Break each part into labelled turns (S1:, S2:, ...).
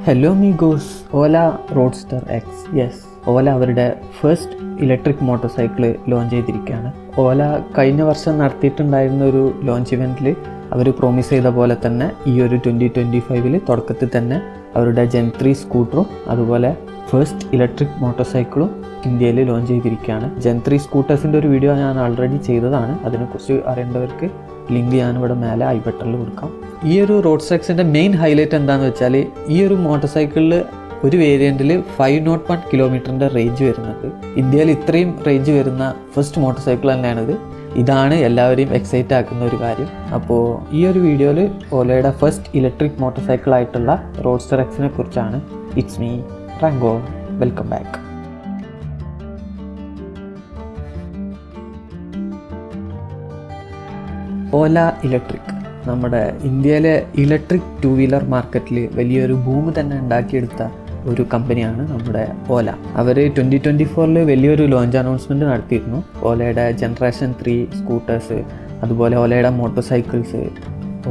S1: Hello മീഗോസ്, ഓല roadster X. Yes, ഓല അവരുടെ first electric motor cycle launch ചെയ്തിരിക്കുകയാണ്. ഓല കഴിഞ്ഞ വർഷം നടത്തിയിട്ടുണ്ടായിരുന്ന ഒരു ലോഞ്ച് ഇവൻറ്റിൽ അവർ പ്രോമിസ് ചെയ്ത പോലെ തന്നെ ഈ ഒരു 2025 തുടക്കത്തിൽ തന്നെ അവരുടെ ജെൻ 3 സ്കൂട്ടറും അതുപോലെ ഫസ്റ്റ് ഇലക്ട്രിക് മോട്ടോർ സൈക്കിളും ഇന്ത്യയിൽ ലോഞ്ച് ചെയ്തിരിക്കുകയാണ്. ജെൻ 3 സ്കൂട്ടേഴ്സിൻ്റെ ഒരു വീഡിയോ ഞാൻ ആൾറെഡി ചെയ്തതാണ്. അതിനെക്കുറിച്ച് അറിയേണ്ടവർക്ക് ലിങ്ക് ഞാനിവിടെ മേലെ ഐ ബട്ടണിൽ കൊടുക്കാം. ഈ ഒരു റോഡ്സ്റ്റർ എക്സിൻ്റെ മെയിൻ ഹൈലൈറ്റ് എന്താണെന്ന് വെച്ചാൽ ഈ ഒരു മോട്ടോർ സൈക്കിളിൽ ഒരു വേരിയൻറ്റിൽ 501 കിലോമീറ്ററിൻ്റെ റേഞ്ച് വരുന്നുണ്ട്. ഇന്ത്യയിൽ ഇത്രയും റേഞ്ച് വരുന്ന ഫസ്റ്റ് മോട്ടോർ സൈക്കിൾ തന്നെയാണിത്. ഇതാണ് എല്ലാവരെയും എക്സൈറ്റ് ആക്കുന്ന ഒരു കാര്യം. അപ്പോൾ ഈ ഒരു വീഡിയോയിൽ ഓലയുടെ ഫസ്റ്റ് ഇലക്ട്രിക് മോട്ടോർ സൈക്കിളായിട്ടുള്ള റോഡ്സ്റ്റർ എക്സിനെ കുറിച്ചാണ്. It's me Ranko, welcome back. Ola electric നമ്മുടെ ഇന്ത്യയിലെ ഇലക്ട്രിക് 2 വീലർ മാർക്കറ്റിൽ വലിയൊരു ഭൂമി തന്നെ ഉണ്ടാക്കിയെടുത്ത ഒരു കമ്പനിയാണ് നമ്മുടെ ഓല. അവർ 2024 വലിയൊരു ലോഞ്ച് അനൗൺസ്മെൻറ്റ് നടത്തിയിരുന്നു. ഓലയുടെ ജനറേഷൻ 3 സ്കൂട്ടേഴ്സ്, അതുപോലെ ഓലയുടെ മോട്ടോർ സൈക്കിൾസ്,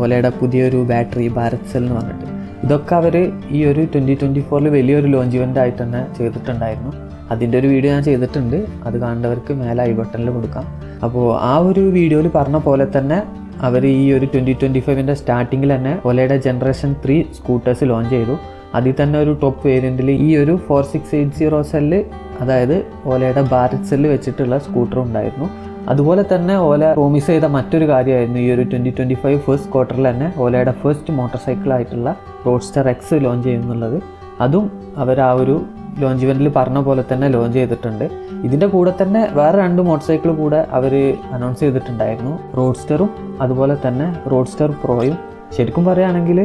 S1: ഓലയുടെ പുതിയൊരു ബാറ്ററി ഭാരത് സെൽ എന്ന് പറഞ്ഞിട്ട് ഇതൊക്കെ അവർ ഈ ഒരു 2024 വലിയൊരു ലോഞ്ച് ഇവൻ്റ് ആയിട്ട് തന്നെ ചെയ്തിട്ടുണ്ടായിരുന്നു. അതിൻ്റെ ഒരു വീഡിയോ ഞാൻ ചെയ്തിട്ടുണ്ട്. അത് കാണേണ്ടവർക്ക് മേലെ ഐ ബട്ടണിൽ കൊടുക്കാം. അപ്പോൾ ആ ഒരു വീഡിയോയിൽ പറഞ്ഞ പോലെ തന്നെ അവർ ഈ ഒരു 2025 സ്റ്റാർട്ടിങ്ങിൽ തന്നെ ഓലയുടെ ജനറേഷൻ 3 സ്കൂട്ടേഴ്സ് ലോഞ്ച് ചെയ്തു. അതിൽ തന്നെ ഒരു ടോപ്പ് വേരിയൻറ്റിൽ ഈ ഒരു 4680 സെല്ല്, അതായത് ഓലയുടെ ഭാരത് സെല്ല് വെച്ചിട്ടുള്ള സ്കൂട്ടർ ഉണ്ടായിരുന്നു. അതുപോലെ തന്നെ ഓല പ്രോമിസ് ചെയ്ത മറ്റൊരു കാര്യമായിരുന്നു ഈ ഒരു 2025 ഫസ്റ്റ് ക്വാർട്ടറിൽ തന്നെ ഓലയുടെ ഫസ്റ്റ് മോട്ടോർ സൈക്കിളായിട്ടുള്ള റോഡ്സ്റ്റർ എക്സ് ലോഞ്ച് ചെയ്യുന്നുള്ളത്. അതും അവർ ആ ഒരു ലോഞ്ച് ഇവൻറ്റിൽ പറഞ്ഞ പോലെ തന്നെ ലോഞ്ച് ചെയ്തിട്ടുണ്ട്. ഇതിൻ്റെ കൂടെ തന്നെ വേറെ 2 മോട്ടോർ സൈക്കിൾ കൂടെ അവർ അനൗൺസ് ചെയ്തിട്ടുണ്ടായിരുന്നു, റോഡ്സ്റ്ററും അതുപോലെ തന്നെ റോഡ്സ്റ്റർ പ്രോയും. ശരിക്കും പറയുകയാണെങ്കിൽ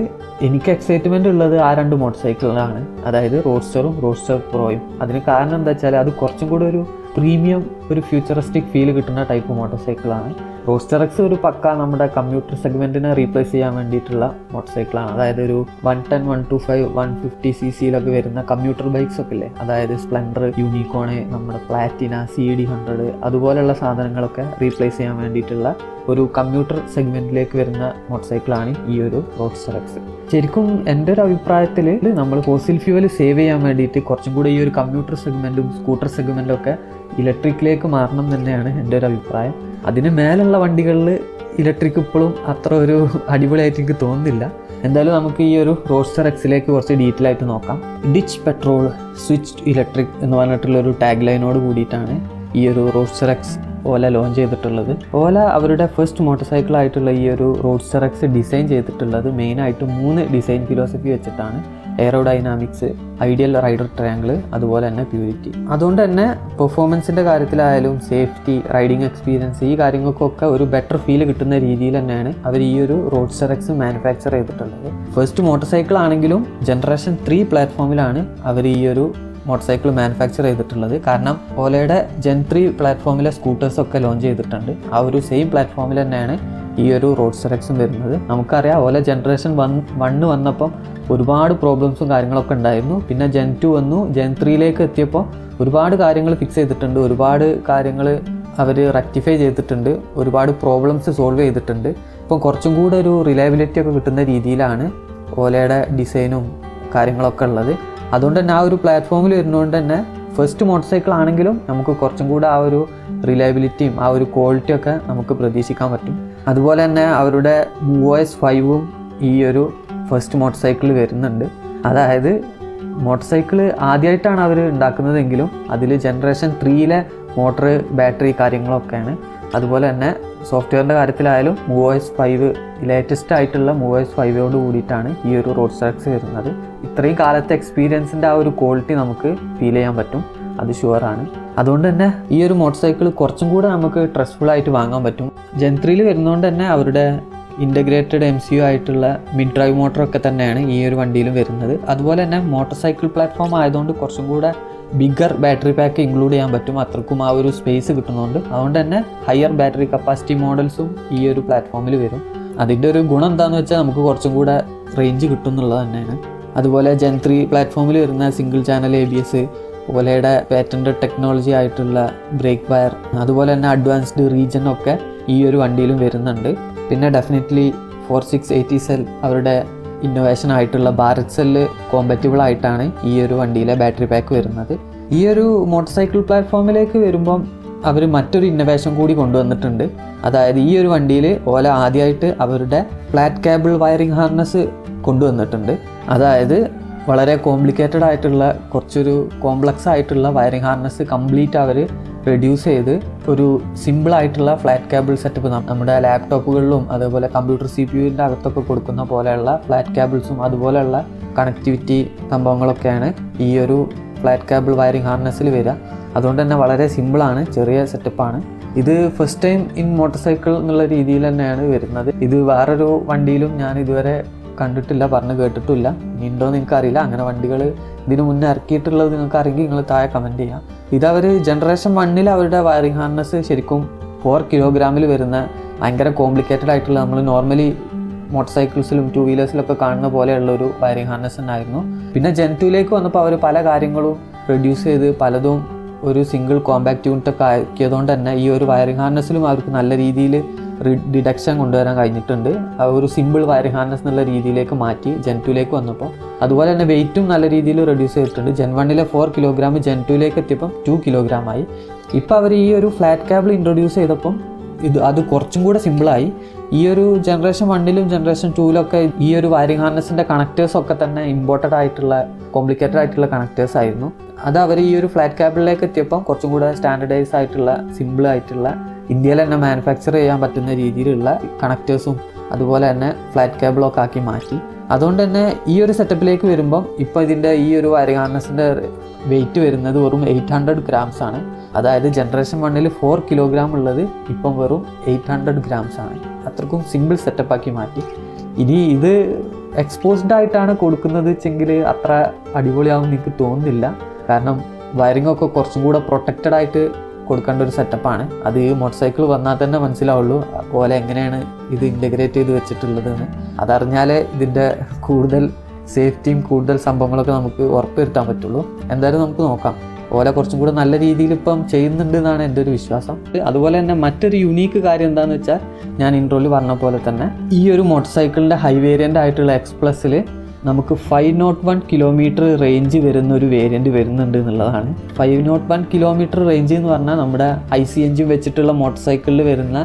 S1: എനിക്ക് എക്സൈറ്റ്മെൻ്റ് ഉള്ളത് ആ 2 മോട്ടോർ സൈക്കിളിലാണ്, അതായത് റോഡ്സ്റ്ററും റോഡ്സ്റ്റർ പ്രോയും. അതിന് കാരണം എന്താ വെച്ചാൽ അത് കുറച്ചും കൂടെ ഒരു പ്രീമിയം, ഒരു ഫ്യൂച്ചറിസ്റ്റിക് ഫീൽ കിട്ടുന്ന ടൈപ്പ് മോട്ടോർ സൈക്കിളാണ്. റോഡ്സ്റ്റർ എക്സ് ഒരു പക്ക നമ്മുടെ കമ്മ്യൂട്ടർ സെഗ്മെൻറ്റിനെ റീപ്ലേസ് ചെയ്യാൻ വേണ്ടിയിട്ടുള്ള മോട്ടോർ സൈക്കിളാണ്. അതായത് ഒരു 110, 125, 150 cc വരുന്ന കമ്മ്യൂട്ടർ ബൈക്സ് ഒക്കെ ഇല്ലേ, അതായത് സ്പ്ലെൻഡർ, യൂണിക്കോണ്, നമ്മുടെ പ്ലാറ്റിന, CD100 അതുപോലെയുള്ള സാധനങ്ങളൊക്കെ റീപ്ലേസ് ചെയ്യാൻ വേണ്ടിയിട്ടുള്ള ഒരു കമ്മ്യൂട്ടർ സെഗ്മെൻറ്റിലേക്ക് വരുന്ന മോട്ടോർ സൈക്കിളാണ് ഈ ഒരു റോഡ്സ്റ്റർ എക്സ്. ശരിക്കും എൻ്റെ ഒരു അഭിപ്രായത്തിൽ നമ്മൾ ഫോസിൽ ഫ്യൂവൽ സേവ് ചെയ്യാൻ വേണ്ടിയിട്ട് കുറച്ചും കൂടി ഈ ഒരു കമ്മ്യൂട്ടർ സെഗ്മെൻറ്റും സ്കൂട്ടർ സെഗ്മെൻറ്റും ഒക്കെ ഇലക്ട്രിക്കിലേക്ക് മാറണം തന്നെയാണ് എൻ്റെ ഒരു അഭിപ്രായം. അതിന് മേലുള്ള വണ്ടികളിൽ ഇലക്ട്രിക് ഇപ്പോഴും അത്ര ഒരു അടിപൊളിയായിട്ട് എനിക്ക് തോന്നുന്നില്ല. എന്തായാലും നമുക്ക് ഈ ഒരു റോഡ്സ്റ്റർ എക്സിലേക്ക് കുറച്ച് ഡീറ്റെയിൽ ആയിട്ട് നോക്കാം. ഡിച്ച് പെട്രോൾ സ്വിച്ച് ഇലക്ട്രിക് എന്ന് പറഞ്ഞിട്ടുള്ളൊരു ടാഗ് ലൈനോട് കൂടിയിട്ടാണ് ഈ ഒരു റോഡ്സ്റ്റർ എക്സ് ഓല ലോഞ്ച് ചെയ്തിട്ടുള്ളത്. ഓല അവരുടെ ഫസ്റ്റ് മോട്ടോർ സൈക്കിളായിട്ടുള്ള ഈ ഒരു റോഡ്സ്റ്റർ എക്സ് ഡിസൈൻ ചെയ്തിട്ടുള്ളത് മെയിനായിട്ട് 3 ഡിസൈൻ ഫിലോസഫി വെച്ചിട്ടാണ്. എയറോഡൈനാമിക്സ്, ഐഡിയൽ റൈഡർ ട്രയാങ്കിൾ, അതുപോലെ തന്നെ പ്യൂരിറ്റി. അതുകൊണ്ട് തന്നെ പെർഫോമൻസിൻ്റെ കാര്യത്തിലായാലും സേഫ്റ്റി, റൈഡിങ് എക്സ്പീരിയൻസ്, ഈ കാര്യങ്ങൾക്കൊക്കെ ഒരു ബെറ്റർ ഫീൽ കിട്ടുന്ന രീതിയിൽ തന്നെയാണ് അവർ ഈ ഒരു റോഡ്സ്റ്റർ എക്സ് മാനുഫാക്ചർ ചെയ്തിട്ടുള്ളത്. ഫസ്റ്റ് മോട്ടോർ സൈക്കിൾ ആണെങ്കിലും ജനറേഷൻ 3 പ്ലാറ്റ്ഫോമിലാണ് അവർ ഈ ഒരു മോട്ടോർ സൈക്കിൾ മാനുഫാക്ചർ ചെയ്തിട്ടുള്ളത്. കാരണം ഓലയുടെ ജെൻ 3 പ്ലാറ്റ്ഫോമിലെ സ്കൂട്ടേഴ്സൊക്കെ ലോഞ്ച് ചെയ്തിട്ടുണ്ട്. ആ ഒരു സെയിം പ്ലാറ്റ്ഫോമിൽ തന്നെയാണ് ഈ ഒരു റോഡ്സ്റ്റർ എക്സും വരുന്നത്. നമുക്കറിയാം ഓല ജനറേഷൻ 1 വന്നപ്പം ഒരുപാട് പ്രോബ്ലംസും കാര്യങ്ങളൊക്കെ ഉണ്ടായിരുന്നു. പിന്നെ ജെൻ 2 വന്നു. ജെൻ 3ലേക്ക് എത്തിയപ്പോൾ ഒരുപാട് കാര്യങ്ങൾ ഫിക്സ് ചെയ്തിട്ടുണ്ട്, ഒരുപാട് കാര്യങ്ങൾ അവർ റെക്ടിഫൈ ചെയ്തിട്ടുണ്ട്, ഒരുപാട് പ്രോബ്ലംസ് സോൾവ് ചെയ്തിട്ടുണ്ട്. ഇപ്പം കുറച്ചും കൂടെ ഒരു റിലയബിലിറ്റി ഒക്കെ കിട്ടുന്ന രീതിയിലാണ് ഓലയുടെ ഡിസൈനും കാര്യങ്ങളൊക്കെ ഉള്ളത്. അതുകൊണ്ട് തന്നെ ആ ഒരു പ്ലാറ്റ്ഫോമിൽ വരുന്നതുകൊണ്ട് തന്നെ ഫസ്റ്റ് മോട്ടോർ സൈക്കിൾ ആണെങ്കിലും നമുക്ക് കുറച്ചും കൂടെ ആ ഒരു റിലയബിലിറ്റിയും ആ ഒരു ക്വാളിറ്റിയും ഒക്കെ നമുക്ക് പ്രതീക്ഷിക്കാൻ പറ്റും. അതുപോലെ തന്നെ അവരുടെ MOS 5 ഈ ഒരു ഫസ്റ്റ് മോട്ടോർ സൈക്കിൾ വരുന്നുണ്ട്. അതായത് മോട്ടോർ സൈക്കിൾ ആദ്യമായിട്ടാണ് അവർ ഉണ്ടാക്കുന്നതെങ്കിലും അതിൽ ജനറേഷൻ 3 മോട്ടർ, ബാറ്ററി കാര്യങ്ങളൊക്കെയാണ്. അതുപോലെ തന്നെ സോഫ്റ്റ്വെയറിൻ്റെ കാര്യത്തിലായാലും MOS 5 ലേറ്റസ്റ്റ് ആയിട്ടുള്ള MOS 5 കൂടിയിട്ടാണ് ഈ ഒരു റോഡ്സ്റ്റർ എക്സ് വരുന്നത്. ഇത്രയും കാലത്തെ എക്സ്പീരിയൻസിൻ്റെ ആ ഒരു ക്വാളിറ്റി നമുക്ക് ഫീൽ ചെയ്യാൻ പറ്റും, അത് ഷുവറാണ്. അതുകൊണ്ട് തന്നെ ഈ ഒരു മോട്ടോർ സൈക്കിൾ കുറച്ചും കൂടെ നമുക്ക് ട്രസ്റ്റ്ഫുൾ ആയിട്ട് വാങ്ങാൻ പറ്റും. ജെൻ 3 വരുന്നതുകൊണ്ട് തന്നെ അവരുടെ ഇൻ്റഗ്രേറ്റഡ് MCU ആയിട്ടുള്ള മിഡ് ഡ്രൈവ് മോട്ടറൊക്കെ തന്നെയാണ് ഈ ഒരു വണ്ടിയിലും വരുന്നത്. അതുപോലെ തന്നെ മോട്ടോർ സൈക്കിൾ പ്ലാറ്റ്ഫോം ആയതുകൊണ്ട് കുറച്ചും കൂടെ ബിഗർ ബാറ്ററി പാക്ക് ഇൻക്ലൂഡ് ചെയ്യാൻ പറ്റും, അത്രക്കും ആ ഒരു സ്പേസ് കിട്ടുന്നുണ്ട്. അതുകൊണ്ട് തന്നെ ഹയർ ബാറ്ററി കപ്പാസിറ്റി മോഡൽസും ഈ ഒരു പ്ലാറ്റ്ഫോമിൽ വരും. അതിൻ്റെ ഒരു ഗുണം എന്താണെന്ന് വെച്ചാൽ നമുക്ക് കുറച്ചും കൂടെ റേഞ്ച് കിട്ടും എന്നുള്ളത് തന്നെയാണ്. അതുപോലെ ജെൻ 3 പ്ലാറ്റ്ഫോമിൽ വരുന്ന single channel ABS, ഓലയുടെ patented technology ആയിട്ടുള്ള ബ്രേക്ക് വയർ, അതുപോലെ തന്നെ അഡ്വാൻസ്ഡ് റീജൻ ഒക്കെ ഈ ഒരു വണ്ടിയിലും വരുന്നുണ്ട്. പിന്നെ ഡെഫിനറ്റ്ലി 4680 സെൽ അവരുടെ ഇന്നോവേഷൻ ആയിട്ടുള്ള ഭാരത് സെല്ല് കോമ്പറ്റബിൾ ആയിട്ടാണ് ഈ ഒരു വണ്ടിയിലെ ബാറ്ററി പാക്ക് വരുന്നത്. ഈ ഒരു മോട്ടോർ സൈക്കിൾ പ്ലാറ്റ്ഫോമിലേക്ക് വരുമ്പം അവർ മറ്റൊരു ഇന്നോവേഷൻ കൂടി കൊണ്ടുവന്നിട്ടുണ്ട്. അതായത് ഈ ഒരു വണ്ടിയിൽ ഓല ആദ്യമായിട്ട് അവരുടെ ഫ്ലാറ്റ് കേബിൾ വയറിംഗ് ഹാർനസ് കൊണ്ടുവന്നിട്ടുണ്ട്. അതായത് വളരെ കോംപ്ലിക്കേറ്റഡ് ആയിട്ടുള്ള കുറച്ചൊരു കോംപ്ലക്സ് ആയിട്ടുള്ള വയറിംഗ് ഹാർനസ് കംപ്ലീറ്റ് അവർ റെഡ്യൂസ് ചെയ്ത് ഒരു സിമ്പിളായിട്ടുള്ള ഫ്ലാറ്റ് കേബിൾ സെറ്റപ്പ് നമ്മുടെ ലാപ്ടോപ്പുകളിലും അതേപോലെ കമ്പ്യൂട്ടർ CPU-ൻ്റെ അകത്തൊക്കെ കൊടുക്കുന്ന പോലെയുള്ള ഫ്ലാറ്റ് കേബിൾസും അതുപോലെയുള്ള കണക്ടിവിറ്റി സംഭവങ്ങളൊക്കെയാണ് ഈ ഒരു ഫ്ലാറ്റ് കേബിൾ വയറിംഗ് ഹാർനസ്സിൽ വരിക. അതുകൊണ്ട് തന്നെ വളരെ സിമ്പിളാണ്, ചെറിയ സെറ്റപ്പാണ്. ഇത് first time in motor cycle എന്നുള്ള രീതിയിൽ തന്നെയാണ് വരുന്നത്. ഇത് വേറൊരു വണ്ടിയിലും ഞാൻ ഇതുവരെ കണ്ടിട്ടില്ല, പറഞ്ഞു കേട്ടിട്ടില്ല. ഇനി ഉണ്ടോ എന്ന് എനിക്കറിയില്ല. അങ്ങനെ വണ്ടികൾ ഇതിന് മുന്നേ ഇറക്കിയിട്ടുള്ളത് നിങ്ങൾക്ക് അറിയെങ്കിൽ നിങ്ങൾ താഴെ കമൻറ്റ് ചെയ്യാം. ഇതവർ ജനറേഷൻ 1 അവരുടെ വയറിംഗ് ഹാർനസ് ശരിക്കും 4 കിലോഗ്രാമിൽ വരുന്ന ഭയങ്കര കോംപ്ലിക്കേറ്റഡ് ആയിട്ടുള്ള നമ്മൾ നോർമലി മോട്ടോർ സൈക്കിൾസിലും 2 വീലേഴ്സിലൊക്കെ കാണുന്ന പോലെയുള്ളൊരു വയറിംഗ് ഹാർനസ് ഉണ്ടായിരുന്നു. പിന്നെ Gen 2ലേക്ക് വന്നപ്പോൾ അവർ പല കാര്യങ്ങളും റെഡ്യൂസ് ചെയ്ത് പലതും ഒരു സിംഗിൾ കോമ്പാക്റ്റ് യൂണിറ്റൊക്കെ ആക്കിയതുകൊണ്ട് തന്നെ ഈ ഒരു വയറിംഗ് ഹാർനസിലും അവർക്ക് നല്ല രീതിയിൽ ഡിഡക്ഷൻ കൊണ്ടുവരാൻ കഴിഞ്ഞിട്ടുണ്ട്. ഒരു സിമ്പിൾ വയറിംഗ് ഹാർനസ് എന്നുള്ള രീതിയിലേക്ക് മാറ്റി Gen 2ലേക്ക് വന്നപ്പോൾ. അതുപോലെ തന്നെ വെയിറ്റും നല്ല രീതിയിൽ റെഡ്യൂസ് ചെയ്തിട്ടുണ്ട്. Gen 1 4 കിലോഗ്രാം Gen 2ലേക്ക് എത്തിയപ്പം 2 കിലോഗ്രാം ആയി. ഇപ്പോൾ അവർ ഈ ഒരു ഫ്ലാറ്റ് കേബിൾ ഇൻട്രൊഡ്യൂസ് ചെയ്തപ്പം അത് കുറച്ചും കൂടെ സിമ്പിളായി. ഈ ഒരു ജനറേഷൻ 1 ജനറേഷൻ 2 ഈ ഒരു വയറിംഗ് ഹാർനസിൻ്റെ കണക്റ്റേഴ്സൊക്കെ തന്നെ ഇമ്പോർട്ടൻ്റ് ആയിട്ടുള്ള കോംപ്ലിക്കേറ്റഡ് ആയിട്ടുള്ള കണക്റ്റേഴ്സ് ആയിരുന്നു. അത് അവർ ഈ ഒരു ഫ്ലാറ്റ് കേബിളിലേക്ക് എത്തിയപ്പം കുറച്ചും കൂടെ സ്റ്റാൻഡർഡൈസ് ആയിട്ടുള്ള സിമ്പിൾ ആയിട്ടുള്ള ഇന്ത്യയിൽ തന്നെ മാനുഫാക്ചർ ചെയ്യാൻ പറ്റുന്ന രീതിയിലുള്ള കണക്റ്റേഴ്സും അതുപോലെ തന്നെ ഫ്ലാറ്റ് കേബിളൊക്കെ ആക്കി മാറ്റി. അതുകൊണ്ട് തന്നെ ഈ ഒരു സെറ്റപ്പിലേക്ക് വരുമ്പം ഇപ്പോൾ ഇതിൻ്റെ ഈ ഒരു വയറിംഗ് ഹാർനസിൻ്റെ വെയിറ്റ് വരുന്നത് വെറും 800 grams ആണ്. അതായത് ജനറേഷൻ 1 4 കിലോഗ്രാം ഉള്ളത് ഇപ്പം വെറും 800 grams ആണ്. അത്രക്കും സിമ്പിൾ സെറ്റപ്പാക്കി മാറ്റി. ഇനി ഇത് എക്സ്പോസ്ഡ് ആയിട്ടാണ് കൊടുക്കുന്നത് വെച്ചെങ്കിൽ അത്ര അടിപൊളിയാവും എനിക്ക് തോന്നുന്നില്ല. കാരണം വയറിംഗ് ഒക്കെ കുറച്ചും കൂടെ പ്രൊട്ടക്റ്റഡ് ആയിട്ട് കൊടുക്കേണ്ട ഒരു സെറ്റപ്പാണ്. അത് മോട്ടോർ സൈക്കിൾ വന്നാൽ തന്നെ മനസ്സിലാവുള്ളൂ പോലെ എങ്ങനെയാണ് ഇത് ഇൻ്റഗ്രേറ്റ് ചെയ്ത് വെച്ചിട്ടുള്ളതെന്ന്. അതറിഞ്ഞാലേ ഇതിൻ്റെ കൂടുതൽ സേഫ്റ്റിയും കൂടുതൽ സംഭവങ്ങളൊക്കെ നമുക്ക് ഉറപ്പുവരുത്താൻ പറ്റുള്ളൂ. എന്തായാലും നമുക്ക് നോക്കാം. ഓല കുറച്ചും കൂടെ നല്ല രീതിയിൽ ഇപ്പം ചെയ്യുന്നുണ്ട് എന്നാണ് എൻ്റെ ഒരു വിശ്വാസം. അതുപോലെ തന്നെ മറ്റൊരു യുണീക്ക് കാര്യം എന്താണെന്ന് വെച്ചാൽ ഞാൻ ഇൻട്രോയിൽ പറഞ്ഞ പോലെ തന്നെ ഈ ഒരു മോട്ടോർ സൈക്കിളിൻ്റെ ഹൈ വേരിയൻ്റ് ആയിട്ടുള്ള X+ൽ നമുക്ക് 501 കിലോമീറ്റർ റേഞ്ച് വരുന്ന ഒരു വേരിയൻറ്റ് വരുന്നുണ്ട് എന്നുള്ളതാണ്. 501 കിലോമീറ്റർ റേഞ്ച് എന്ന് പറഞ്ഞാൽ നമ്മുടെ IC എഞ്ചിൻ വെച്ചിട്ടുള്ള മോട്ടോർ സൈക്കിളിൽ വരുന്ന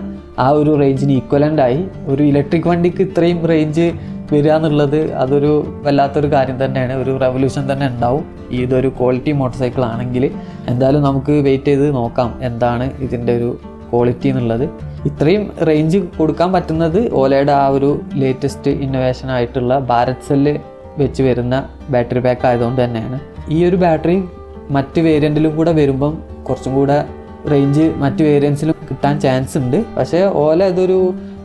S1: ആ ഒരു റേഞ്ചിന് ഈക്വലൻ്റായി ഒരു ഇലക്ട്രിക് വണ്ടിക്ക് ഇത്രയും റേഞ്ച് വരിക എന്നുള്ളത് അതൊരു വല്ലാത്തൊരു കാര്യം തന്നെയാണ്. ഒരു റെവല്യൂഷൻ തന്നെ ഉണ്ടാവും ഇതൊരു ക്വാളിറ്റി മോട്ടോർ സൈക്കിൾ ആണെങ്കിൽ. എന്തായാലും നമുക്ക് വെയിറ്റ് ചെയ്ത് നോക്കാം എന്താണ് ഇതിൻ്റെ ഒരു ക്വാളിറ്റി എന്നുള്ളത്. ഇത്രയും റേഞ്ച് കൊടുക്കാൻ പറ്റുന്നത് ഓലയുടെ ആ ഒരു ലേറ്റസ്റ്റ് ഇന്നോവേഷൻ ആയിട്ടുള്ള ഭാരത് സെല്ല് വെച്ച് വരുന്ന ബാറ്ററി പാക്ക് ആയതുകൊണ്ട് തന്നെയാണ്. ഈ ഒരു ബാറ്ററി മറ്റ് വേരിയൻറ്റിലും കൂടെ വരുമ്പം കുറച്ചും കൂടെ റേഞ്ച് മറ്റ് വേരിയൻസിലും കിട്ടാൻ ചാൻസ് ഉണ്ട്. പക്ഷേ ഓല ഇതൊരു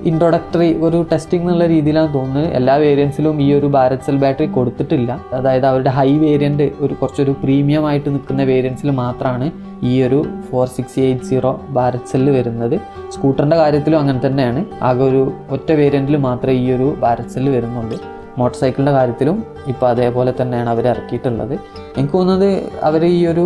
S1: ഇൻട്രൊഡക്ടറി ഒരു ടെസ്റ്റിംഗ് എന്നുള്ള രീതിയിലാണ് തോന്നുന്നത്. എല്ലാ വേരിയൻസിലും ഈ ഒരു ഭാരത് സെൽ ബാറ്ററി കൊടുത്തിട്ടില്ല. അതായത് അവരുടെ ഹൈ വേരിയൻറ്റ് കുറച്ചൊരു പ്രീമിയം ആയിട്ട് നിൽക്കുന്ന വേരിയൻസിൽ മാത്രമാണ് ഈ ഒരു 4680 ഭാരത് സെല്ല് വരുന്നത്. സ്കൂട്ടറിൻ്റെ കാര്യത്തിലും അങ്ങനെ തന്നെയാണ്. ആകെ ഒരു ഒറ്റ വേരിയൻറ്റിൽ മാത്രമേ ഈ ഒരു ഭാരത് സെല്ല് വരുന്നുള്ളൂ. മോട്ടോർ സൈക്കിളിൻ്റെ കാര്യത്തിലും ഇപ്പോൾ അതേപോലെ തന്നെയാണ് അവർ ഇറക്കിയിട്ടുള്ളത്. എനിക്ക് തോന്നുന്നത് അവർ ഈ ഒരു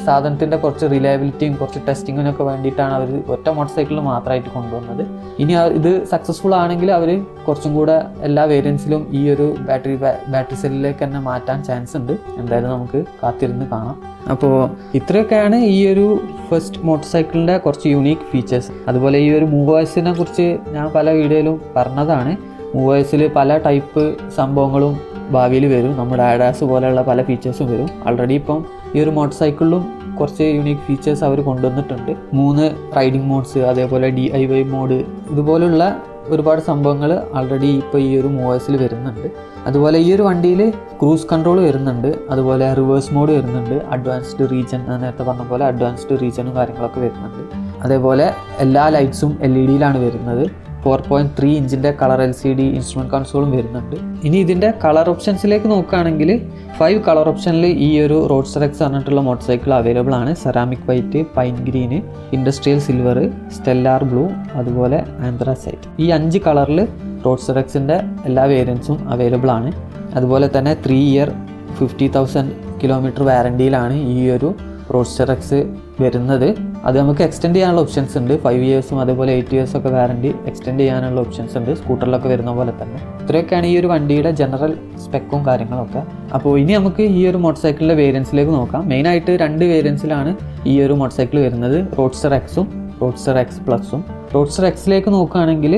S1: സാധനത്തിൻ്റെ കുറച്ച് റിലയബിലിറ്റിയും കുറച്ച് ടെസ്റ്റിങ്ങിനൊക്കെ വേണ്ടിയിട്ടാണ് അവർ ഒറ്റ മോട്ടോർ സൈക്കിളിൽ മാത്രമായിട്ട് കൊണ്ടുവന്നത്. ഇനി ഇത് സക്സസ്ഫുൾ ആണെങ്കിൽ അവർ കുറച്ചും കൂടെ എല്ലാ വേരിയൻസിലും ഈ ഒരു ബാറ്ററി സെല്ലിലേക്ക് തന്നെ മാറ്റാൻ ചാൻസ് ഉണ്ട്. എന്തായാലും നമുക്ക് കാത്തിരുന്ന് കാണാം. അപ്പോൾ ഇത്രയൊക്കെയാണ് ഈ ഒരു ഫസ്റ്റ് മോട്ടോർ സൈക്കിളിൻ്റെ കുറച്ച് യുണീക്ക് ഫീച്ചേഴ്സ്. അതുപോലെ ഈ ഒരു മൂവേഴ്സിനെ കുറിച്ച് ഞാൻ പല വീഡിയോയിലും പറഞ്ഞതാണ്. മൂവേഴ്സിൽ പല ടൈപ്പ് സംഭവങ്ങളും ഭാവിയിൽ വരും. നമ്മുടെ ആഡാസ് പോലെയുള്ള പല ഫീച്ചേഴ്സും വരും. ആൾറെഡി ഇപ്പം ഈ ഒരു മോട്ടോർ സൈക്കിളിലും കുറച്ച് യുണീക്ക് ഫീച്ചേഴ്സ് അവർ കൊണ്ടുവന്നിട്ടുണ്ട്. 3 റൈഡിങ് മോഡ്സ്, അതേപോലെ DIY മോഡ്, ഇതുപോലുള്ള ഒരുപാട് സംഭവങ്ങൾ ആൾറെഡി ഇപ്പോൾ ഈ ഒരു മൂവേഴ്സിൽ വരുന്നുണ്ട്. അതുപോലെ ഈ ഒരു വണ്ടിയിൽ ക്രൂസ് കൺട്രോൾ വരുന്നുണ്ട്. അതുപോലെ റിവേഴ്സ് മോഡ് വരുന്നുണ്ട്. അഡ്വാൻസ്ഡ് റീജൻ, നേരത്തെ പറഞ്ഞ പോലെ അഡ്വാൻസ്ഡ് റീജനും കാര്യങ്ങളൊക്കെ വരുന്നുണ്ട്. അതേപോലെ എല്ലാ ലൈറ്റ്സും LED-യിലാണ് വരുന്നത്. 4.3 ഇഞ്ചിൻ്റെ കളർ LCD ഇൻസ്ട്രുമെൻറ്റ് കൺസോളും വരുന്നുണ്ട്. ഇനി ഇതിൻ്റെ കളർ ഓപ്ഷൻസിലേക്ക് നോക്കുകയാണെങ്കിൽ 5 കളർ ഓപ്ഷനിൽ ഈ ഒരു റോഡ്സ്റ്റർ X പറഞ്ഞിട്ടുള്ള മോട്ടോർ സൈക്കിൾ അവൈലബിൾ ആണ്. Ceramic white, pine green, industrial silver, stellar blue, അതുപോലെ ആന്ത്രസൈറ്റ്. ഈ 5 കളറിൽ റോഡ്സ്റ്റർ Xൻ്റെ എല്ലാ വേരിയൻസും അവൈലബിൾ ആണ്. അതുപോലെ തന്നെ 3 ഇയർ 50,000 കിലോമീറ്റർ വാറണ്ടിയിലാണ് ഈ ഒരു റോഡ്സ്റ്റർ X വരുന്നത്. അത് നമുക്ക് എക്സ്റ്റെൻഡ് ചെയ്യാനുള്ള ഓപ്ഷൻസ് ഉണ്ട്. 5 ഇയേഴ്സും അതേപോലെ 8 ഇയേഴ്സും ഒക്കെ വാറണ്ടി എക്സ്റ്റെൻഡ് ചെയ്യാനുള്ള ഓപ്ഷൻസ് ഉണ്ട്, സ്കൂട്ടറിലൊക്കെ വരുന്ന പോലെ തന്നെ. ഇത്രയൊക്കെയാണ് ഈ ഒരു വണ്ടിയുടെ ജനറൽ സ്പെക്കും കാര്യങ്ങളൊക്കെ. അപ്പോൾ ഇനി നമുക്ക് ഈ ഒരു മോട്ടോർ സൈക്കിളിൻ്റെ വേരിയൻസിലേക്ക് നോക്കാം. മെയിനായിട്ട് 2 വേരിയൻസിലാണ് ഈ ഒരു മോട്ടോർ സൈക്കിൾ വരുന്നത്, റോഡ്സ്റ്റർ എക്സും റോഡ്സ്റ്റർ എക്സ് പ്ലസും. റോഡ്സ്റ്റർ എക്സിലേക്ക് നോക്കുകയാണെങ്കിൽ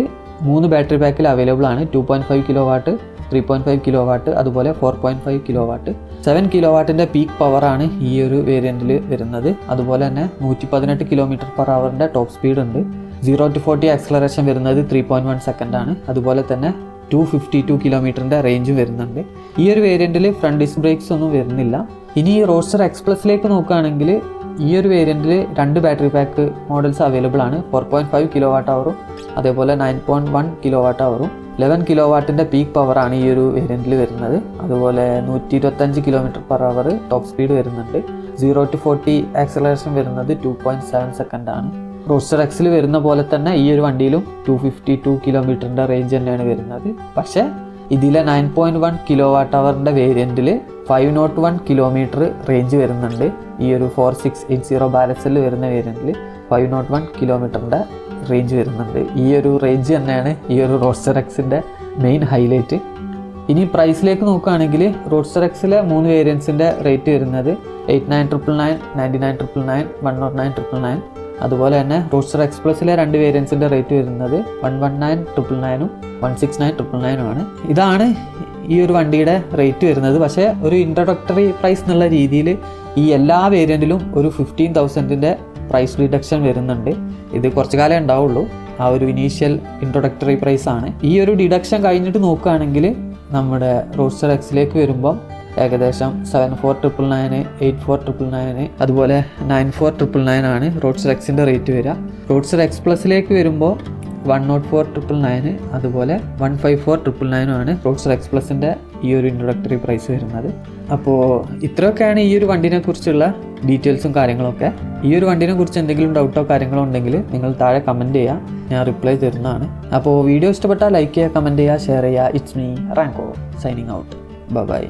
S1: 3 ബാറ്ററി പാക്കിൽ അവൈലബിൾ ആണ്. 2.5 കിലോ വാട്ട്, 3.5 കിലോ വാട്ട്, അതുപോലെ 4.5 കിലോ വാട്ട്. 7 കിലോ വാട്ടിൻ്റെ പീക്ക് പവറാണ് ഈ ഒരു വേരിയൻറ്റിൽ വരുന്നത്. അതുപോലെ തന്നെ 118 km/h ടോപ്പ് സ്പീഡ് ഉണ്ട്. 0 to 40 ആക്സലറേഷൻ വരുന്നത് 3.1 സെക്കൻഡ് ആണ്. അതുപോലെ തന്നെ 252 കിലോമീറ്ററിൻ്റെ റേഞ്ച് വരുന്നുണ്ട്. ഈ ഒരു വേരിയൻറ്റിൽ ഫ്രണ്ട് ഡിസ്ക് ബ്രേക്സ് ഒന്നും വരുന്നില്ല. ഇനി ഈ റോഡ്സ്റ്റർ എക്സ് പ്ലസിലേക്ക് നോക്കുകയാണെങ്കിൽ ഈ ഒരു വേരിയൻറ്റിൽ 2 ബാറ്ററി പാക്ക് മോഡൽസ് അവൈലബിൾ ആണ്. 4.5 കിലോ വാട്ട് അവറും അതേപോലെ 9.1 കിലോ വാട്ട് അവറും. 11 കിലോ വാട്ടിൻ്റെ പീക്ക് പവറാണ് ഈ ഒരു വേരിയൻറ്റിൽ വരുന്നത്. അതുപോലെ 125 km/h ടോപ്പ് സ്പീഡ് വരുന്നുണ്ട്. 0 to 40 ആക്സലറേഷൻ വരുന്നത് 2.7 സെക്കൻഡ് ആണ്. റോഡ്സ്റ്റർ എക്സിൽ വരുന്ന പോലെ തന്നെ ഈ ഒരു വണ്ടിയിലും 252 കിലോമീറ്ററിൻ്റെ റേഞ്ച് തന്നെയാണ് വരുന്നത്. പക്ഷേ ഇതിലെ 9.1 കിലോ വാട്ട് അവറിൻ്റെ വേരിയൻറ്റിൽ 501 കിലോമീറ്റർ റേഞ്ച് വരുന്നുണ്ട്. ഈ ഒരു 4680 ബാലൻസിൽ വരുന്ന വേരിയൻറ്റിൽ 501 കിലോമീറ്ററിൻ്റെ റേഞ്ച് വരുന്നുണ്ട്. ഈ ഒരു റേഞ്ച് തന്നെയാണ് ഈ ഒരു റോഡ്സ്റ്റർ എക്സിൻ്റെ മെയിൻ ഹൈലൈറ്റ്. ഇനി പ്രൈസിലേക്ക് നോക്കുകയാണെങ്കിൽ റോഡ്സ്റ്റർ എക്സിലെ 3 വേരിയൻസിൻ്റെ റേറ്റ് വരുന്നത് 89,999, 99,999, 109,999. അതുപോലെ തന്നെ റോഡ്സ്റ്റർ എക്സ് പ്ലസിലെ 2 വേരിയൻസിൻ്റെ റേറ്റ് വരുന്നത് 119,999 169,999 ആണ്. ഇതാണ് ഈ ഒരു വണ്ടിയുടെ റേറ്റ് വരുന്നത്. പക്ഷേ ഒരു ഇൻട്രൊഡക്ടറി പ്രൈസ് എന്നുള്ള രീതിയിൽ ഈ എല്ലാ വേരിയൻറ്റിലും ഒരു 15,000-ൻ്റെ പ്രൈസ് റിഡക്ഷൻ വരുന്നുണ്ട്. ഇത് കുറച്ച് കാലം ഉണ്ടാവുള്ളൂ. ആ ഒരു ഇനീഷ്യൽ ഇൻട്രൊഡക്ടറി പ്രൈസ് ആണ്. ഈ ഒരു ഡിഡക്ഷൻ കഴിഞ്ഞിട്ട് നോക്കുകയാണെങ്കിൽ നമ്മുടെ റോഡ്സ്റ്റർ എക്സിലേക്ക് വരുമ്പം ഏകദേശം 74,999, 84,999, അതുപോലെ 94,999 ആണ് റോഡ്സ്റ്റർ എക്സിൻ്റെ റേറ്റ് വരിക. റോഡ്സ്റ്റർ എക്സ് പ്ലസിലേക്ക് വരുമ്പോൾ 104,999, അതുപോലെ 154,999 ആണ് റോഡ്സ്റ്റർ എക്സ് പ്ലസിൻ്റെ ഈ ഒരു ഇൻട്രൊഡക്ടറി പ്രൈസ് വരുന്നത്. അപ്പോൾ ഇത്രയൊക്കെയാണ് ഈ ഒരു വണ്ടിനെ കുറിച്ചുള്ള ഡീറ്റെയിൽസും കാര്യങ്ങളൊക്കെ. ഈ ഒരു വണ്ടിനെ കുറിച്ച് എന്തെങ്കിലും ഡൗട്ടോ കാര്യങ്ങളോ ഉണ്ടെങ്കിൽ നിങ്ങൾ താഴെ കമൻറ്റ് ചെയ്യുക, ഞാൻ റിപ്ലൈ തരുന്നതാണ്. അപ്പോൾ വീഡിയോ ഇഷ്ടപ്പെട്ടാൽ ലൈക്ക് ചെയ്യുക, കമൻറ്റ് ചെയ്യുക, ഷെയർ ചെയ്യുക. It's me Ranko signing out. By.